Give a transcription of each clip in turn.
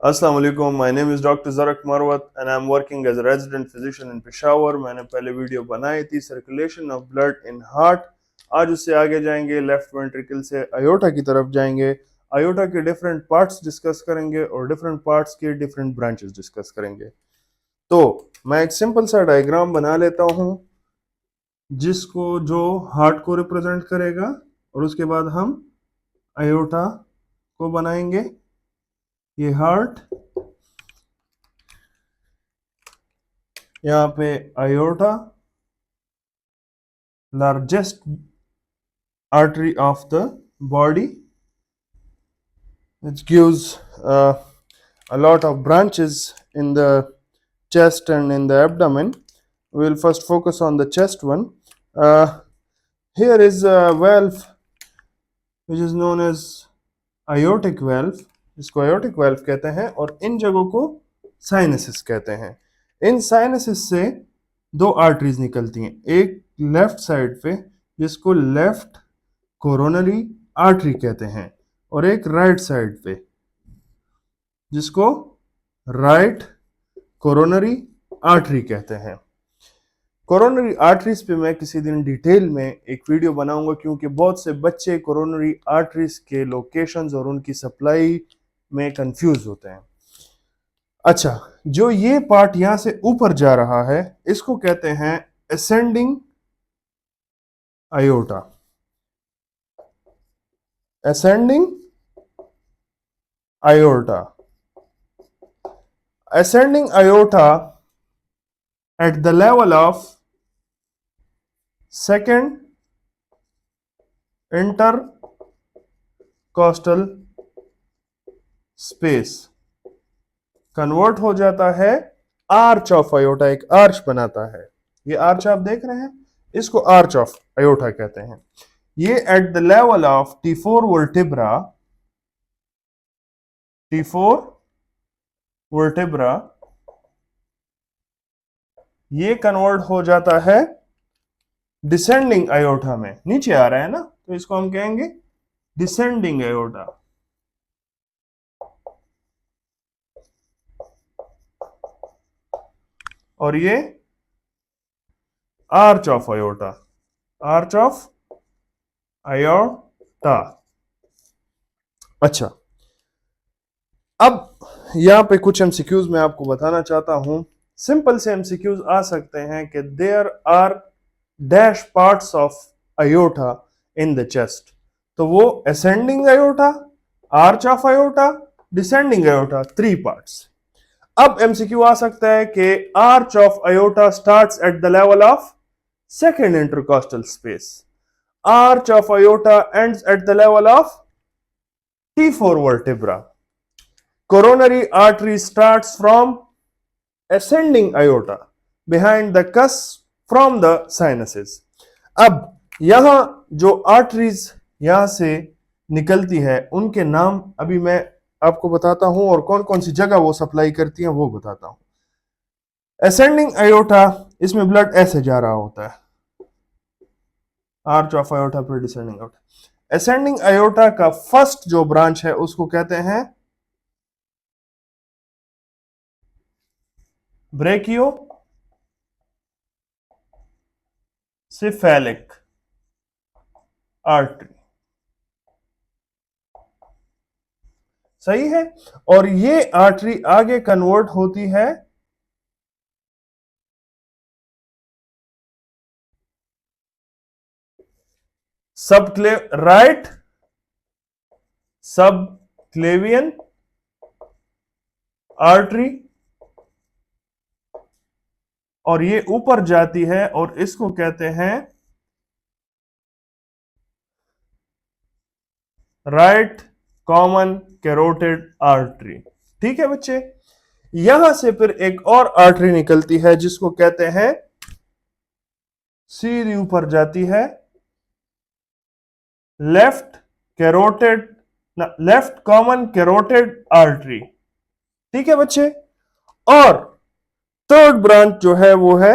Assalamu alaikum. My name is Dr. Zarak Marwat and I'm working as a resident physician in Peshawar. मैंने पहले video बनाई थी circulation of blood in heart. आज उससे आगे जाएंगे, लेफ्ट वेंट्रिकल से आयोटा की तरफ जाएंगे। आयोटा के डिफरेंट पार्ट्स डिस्कस करेंगे और डिफरेंट पार्ट्स के डिफरेंट ब्रांचेस डिस्कस करेंगे। तो मैं एक सिंपल सा डायग्राम बना लेता हूँ जिसको जो हार्ट को रिप्रेजेंट करेगा और उसके बाद हम आयोटा को बनाएंगे। ये हार्ट, यहाँ पे iota, largest artery of the body, which gives a lot of branches in the chest and in the abdomen. We will first focus on the chest one. Here is a valve which is known as aortic valve, जिसको aortic valve कहते हैं, और इन जगहों को sinuses कहते हैं। इन sinuses से दो आर्टरीज निकलती हैं, एक लेफ्ट साइड पे जिसको लेफ्ट कोरोनरी आर्टरी कहते हैं और एक राइट साइड पे जिसको राइट कोरोनरी आर्टरी कहते हैं। कोरोनरी आर्टरीज पे मैं किसी दिन डिटेल में एक वीडियो बनाऊंगा क्योंकि बहुत से बच्चे कोरोनरी आर्टरीज के लोकेशंस और उनकी सप्लाई में कंफ्यूज होते हैं। अच्छा, जो ये पार्ट यहां से ऊपर जा रहा है इसको कहते हैं ascending iota. ascending aorta. Ascending aorta at the level of second intercostal space convert हो जाता है आर्च ऑफ आयोटा, एक आर्च बनाता है। ये आर्च आप देख रहे हैं, इसको आर्च ऑफ आयोटा कहते हैं। ये eight the level of T4 vertebra, T4 vertebra ये कन्वर्ट हो जाता है डिसेंडिंग आयोटा में, नीचे आ रहा है ना, तो इसको हम कहेंगे डिसेंडिंग आयोटा। और ये arch of iota, arch of iota. अच्छा, अब यहां पे कुछ एमसीक्यूज मैं आपको बताना चाहता हूं। सिंपल से एमसीक्यूज आ सकते हैं कि there are dash parts of aorta in the chest, तो वो ascending aorta, arch of aorta, descending aorta, 3 parts. अब एमसीक्यू आ सकता है कि arch of aorta starts at the level of second intercostal space, arch of aorta ends at the level of T4 vertebra, coronary artery starts from ascending aorta behind the cusp from the sinuses। अब यहां जो arteries यहां से निकलती है उनके नाम अभी मैं आपको बताता हूं और कौन कौन सी जगह वो सप्लाई करती हैं वो बताता हूं। असेंडिंग आयोटा, इसमें ब्लड ऐसे जा रहा होता है, आर्च ऑफ आयोटा फिर डिसेंडिंग आयोटा। असेंडिंग आयोटा का फर्स्ट जो ब्रांच है उसको कहते हैं ब्रेकियो सिफेलिक आर्टरी, सही है। और ये आर्टरी आगे कन्वर्ट होती है राइट सब क्लेवियन आर्टरी, और ये ऊपर जाती है और इसको कहते हैं राइट कॉमन कैरोटिड आर्टरी। ठीक है बच्चे, यहां से फिर एक और आर्टरी निकलती है जिसको कहते हैं, सीधी ऊपर जाती है left carotid, left common carotid artery. ठीक है बच्चे, और थर्ड ब्रांच जो है वो है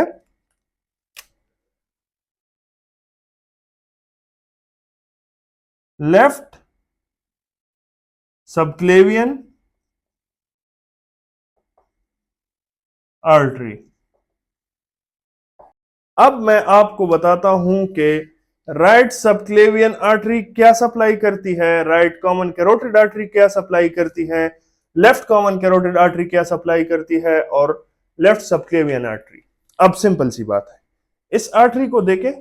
लेफ्ट सबक्लेवियन आर्टरी। अब मैं आपको बताता हूं कि राइट सबक्लेवियन आर्टरी क्या सप्लाई करती है, राइट कॉमन कैरोटिड आर्टरी क्या सप्लाई करती है, लेफ्ट कॉमन कैरोटिड आर्टरी क्या सप्लाई करती है, और लेफ्ट सबक्लेवियन आर्टरी। अब सिंपल सी बात है, इस आर्टरी को देखे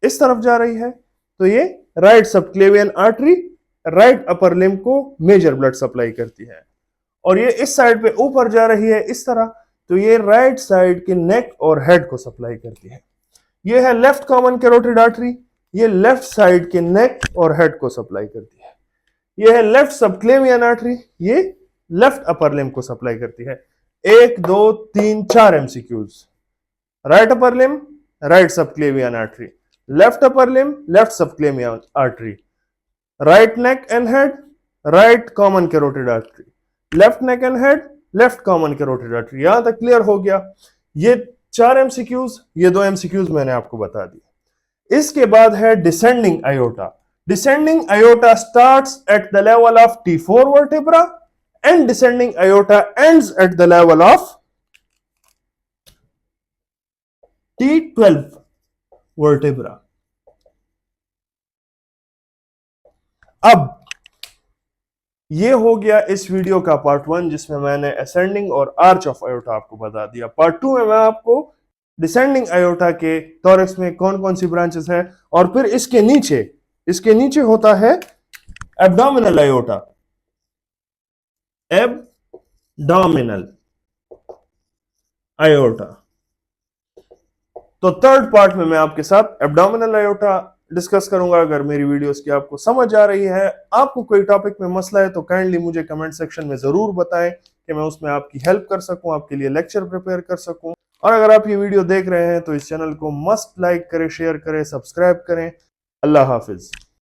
इस तरफ जा रही है तो ये right subclavian artery right upper limb को मेजर ब्लड सप्लाई करती है, और ये इस साइड पे ऊपर जा रही है इस तरह तो ये राइट साइड के नेक और हेड को सप्लाई करती है। ये है लेफ्ट कॉमन कैरोटिड आर्टरी, ये लेफ्ट साइड के नेक और हेड को सप्लाई करती है। ये है लेफ्ट सबक्लेवियन आर्टरी, ये लेफ्ट अपर लिम्ब को सप्लाई करती है। 1 2 3 4 MCQs. Right upper limb right subclavian artery, left upper limb left subclavian artery, right neck and head right common carotid artery, left neck and head left common carotid artery. यहां तक clear हो गया। ये 4 MCQs, ये 2 MCQs मैंने आपको बता दिए। इसके बाद है descending iota. Descending iota starts at the level of T4 vertebra and descending iota ends at the level of T12 vertebra. अब ये हो गया इस वीडियो का पार्ट 1, जिसमें मैंने असेंडिंग और आर्च ऑफ आयोटा आपको बता दिया। पार्ट 2 में मैं आपको डिसेंडिंग आयोटा के थोरैक्स में कौन कौन सी ब्रांचेस है, और फिर इसके नीचे होता है एब्डोमिनल आयोटा, एब्डोमिनल आयोटा। तो थर्ड पार्ट में मैं आपके साथ एब्डोमिनल आयोटा डिस्कस करूंगा। अगर मेरी वीडियोस की आपको समझ आ रही है, आपको कोई टॉपिक में मसला है, तो काइंडली मुझे कमेंट सेक्शन में जरूर बताएं कि मैं उसमें आपकी हेल्प कर सकूं, आपके लिए लेक्चर प्रिपेयर कर सकूं। और अगर आप ये वीडियो देख रहे हैं तो इस चैनल को मस्ट लाइक करें, शेयर करें, सब्सक्राइब करें। अल्लाह हाफिज।